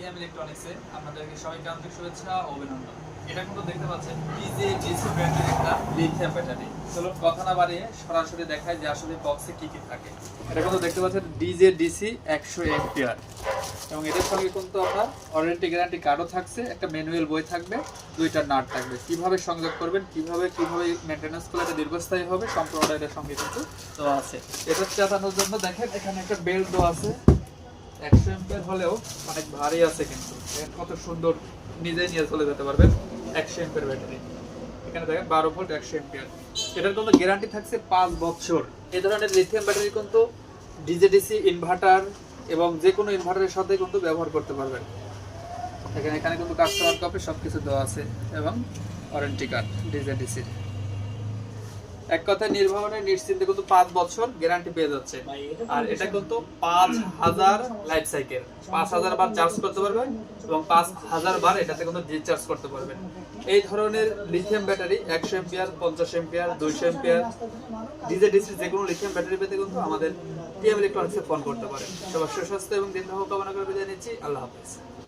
TM ইলেকট্রনিক্সে আপনাদেরকে সবাইকে আন্তরিক শুভেচ্ছা ও অভিনন্দন। এটা কিন্তু দেখতে পাচ্ছেন ডিজে ডিসি ব্র্যান্ডের একটা লিথিয়াম ব্যাটারি। চলুন কথা না বাড়িয়ে সরাসরি দেখায় যে আসলে বক্সে কি কি থাকে। এটা কিন্তু দেখতে পাচ্ছেন ডিজে ডিসি 100 এম্পিয়ার এবং এটার সঙ্গে কিন্তু আপনার ওয়ারেন্টি গ্যারান্টি কার্ডও থাকছে, একটা ম্যানুয়াল বই থাকবে, দুইটা নাট থাকবে। কিভাবে সংযোগ করবেন, কিভাবে মেইনটেনেন্স করলে এটা দীর্ঘস্থায়ী হবে সম্পূর্ণটা এটার সঙ্গে কিন্তু দেওয়া আছে। এটা চালানোর জন্য দেখেন এখানে একটা বেল্ট দেওয়া আছে। 100 এম্পিয়ার হলেও অনেক ভারী আছে, কিন্তু কত সুন্দর নিজেই নিয়ে চলে যেতে পারবেন। 100 এম্পিয়ার ব্যাটারি, এখানে দেখেন 12 ভোল্ট 100 এম্পিয়ার। এটার কিন্তু গ্যারান্টি থাকছে 5 বছর। এই ধরনের লিথিয়াম ব্যাটারি কিন্তু ডিজেডিসি ইনভার্টার এবং যে কোনো ইনভার্টারের সাথে কিন্তু ব্যবহার করতে পারবেন। এখানে কিন্তু কাস্টমার কপি সবকিছু দেওয়া আছে এবং ওয়ারেন্টি কার্ড ডিজেডিসির। এক কথায় নির্ভরণে নিশ্চিন্তে কিন্তু 5 বছর গ্যারান্টি পেয়ে যাচ্ছে। আর এটা কিন্তু 5000 লাইফ সাইকেল, 5000 বার চার্জ করতে পারবেন এবং 5000 বার এটাতে কিন্তু রিচার্জ করতে পারবেন। এই ধরনের lithium battery 100 ampere, 50 ampere, 200 ampere DJDC যে কোনো লিথিয়াম ব্যাটারি পেতে কিন্তু আমাদের টিএম ইলেকট্রনিক্সে ফোন করতে পারেন। সবার সুস্বাস্থ্য এবং দীর্ঘায়ু কামনা করে বিদায় নিচ্ছি। আল্লাহ হাফেজ।